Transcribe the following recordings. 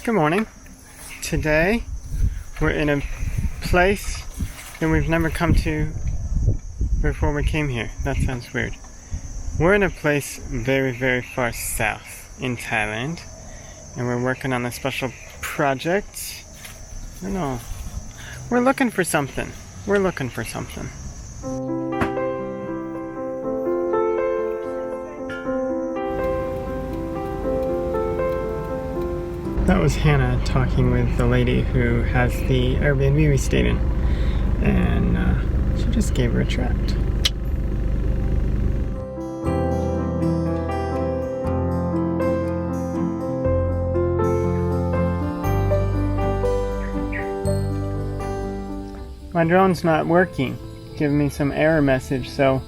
Good morning. Today we're in a place that we've never come to before we came here. That sounds weird. We're in a place very, very far south in Thailand, and we're working on a special project. I don't know. We're looking for something. That was Hannah talking with the lady who has the Airbnb we stayed in, and she just gave her a tract. My drone's not working, giving me some error message, so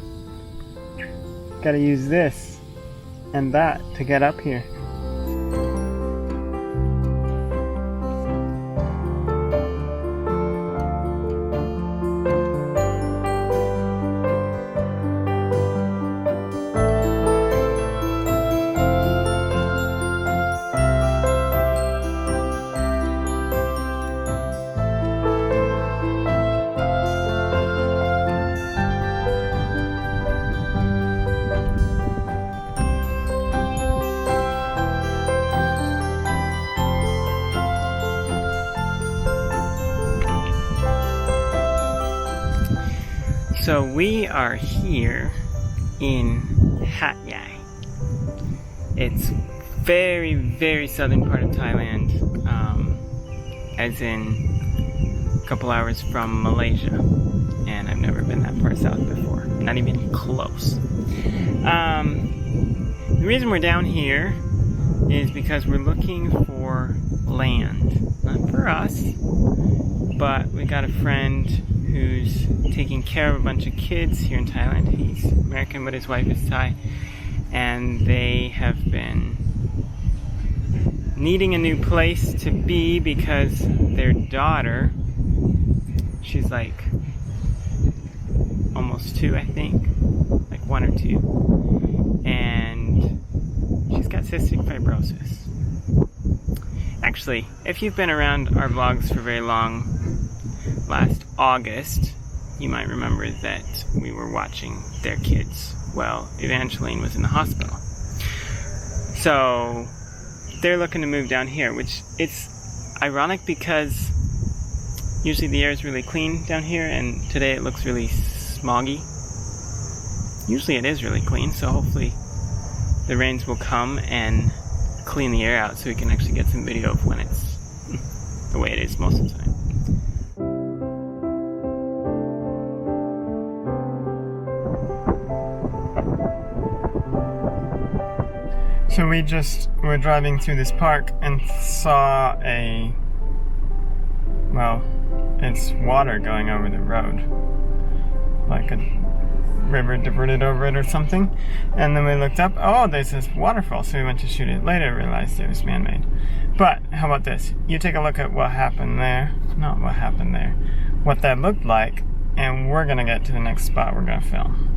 gotta use this and that to get up here. So we are here in Hat Yai. It's very, very southern part of Thailand, as in a couple hours from Malaysia. And I've never been that far south before, not even close. The reason we're down here is because we're looking for land. Not for us, but we got a friend who's taking care of a bunch of kids here in Thailand. He's American, but his wife is Thai, and they have been needing a new place to be because their daughter, she's like almost 2, I think, like 1 or 2, and she's got cystic fibrosis. Actually, if you've been around our vlogs for very long, last August, you might remember that we were watching their kids while Evangeline was in the hospital. So they're looking to move down here, which it's ironic because usually the air is really clean down here, and today it looks really smoggy. Usually it is really clean, so hopefully the rains will come and clean the air out so we can actually get some video of when it's the way it is most of the time. So we just were driving through this park and saw it's water going over the road. Like a river diverted over it or something. And then we looked up, oh, there's this waterfall, so we went to shoot it. Later realized it was man-made. But, how about this? You take a look at what happened there. Not what happened there. What that looked like, and we're gonna get to the next spot we're gonna film.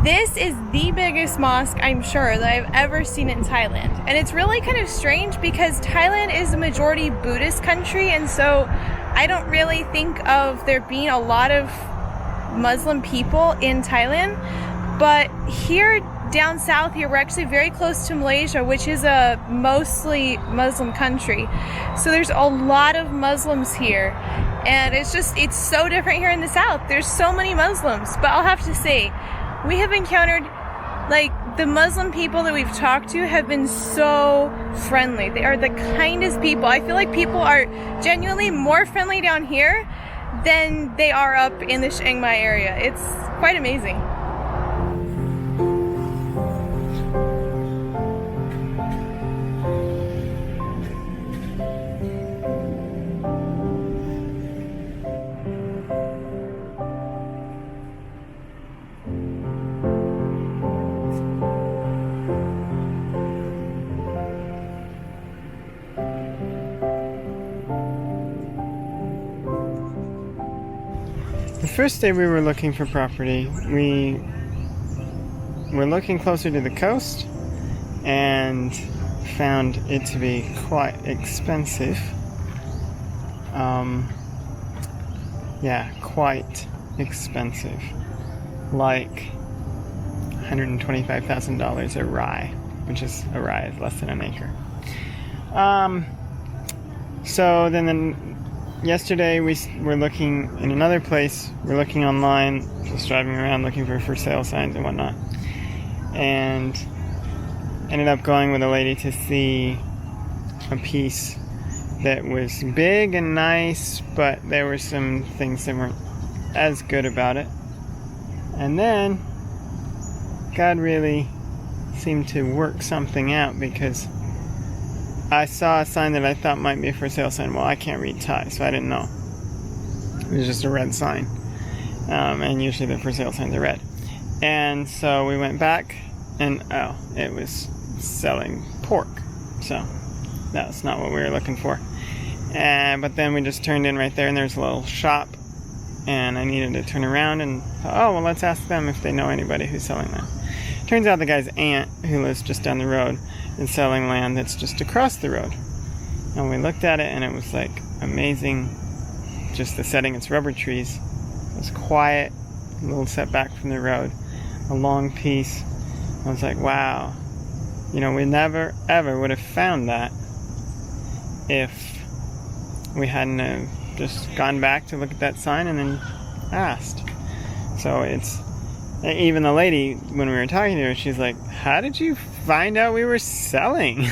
This is the biggest mosque, I'm sure, that I've ever seen in Thailand. And it's really kind of strange because Thailand is a majority Buddhist country, and so I don't really think of there being a lot of Muslim people in Thailand. But here down south here, we're actually very close to Malaysia, which is a mostly Muslim country. So there's a lot of Muslims here. And it's so different here in the South. There's so many Muslims, but I'll have to say, we have encountered, like, the Muslim people that we've talked to have been so friendly. They are the kindest people. I feel like people are genuinely more friendly down here than they are up in the Chiang Mai area. It's quite amazing. The first day we were looking for property, we were looking closer to the coast and found it to be quite expensive. Yeah, quite expensive. Like $125,000 a rai, which is a rai is less than an acre. So then yesterday we were looking in another place. We're looking online, just driving around looking for sale signs and whatnot, and ended up going with a lady to see a piece that was big and nice, but there were some things that weren't as good about it. And then God really seemed to work something out, because I saw a sign that I thought might be a for sale sign. Well, I can't read Thai, so I didn't know. It was just a red sign. And usually the for sale signs are red. And so we went back, and it was selling pork. So that's not what we were looking for. But then we just turned in right there, and there's a little shop. And I needed to turn around and thought, well, let's ask them if they know anybody who's selling that. Turns out the guy's aunt, who lives just down the road, is selling land that's just across the road. And we looked at it, and it was like amazing. Just the setting, it's rubber trees. It was quiet, a little setback from the road, a long piece. I was like, wow. You know, we never ever would have found that if we hadn't just gone back to look at that sign and then asked. So it's, even the lady, when we were talking to her, she's like, how did you find out we were selling?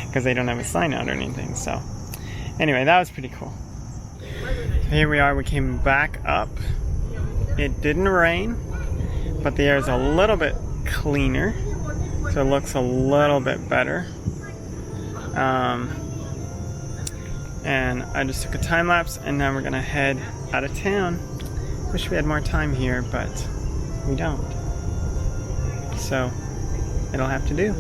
Because they don't have a sign out or anything. So anyway, that was pretty cool. So here we are, we came back up. It didn't rain, but the air is a little bit cleaner, so it looks a little bit better. And I just took a time lapse, and now we're gonna head out of town. Wish we had more time here, but we don't. So it'll have to do.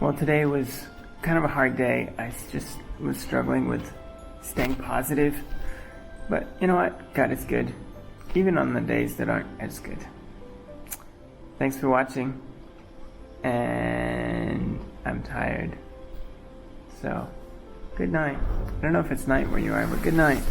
Well, today was kind of a hard day. I just was struggling with staying positive. But you know what? God is good, even on the days that aren't as good. Thanks for watching, and I'm tired. So, good night. I don't know if it's night where you are, but good night.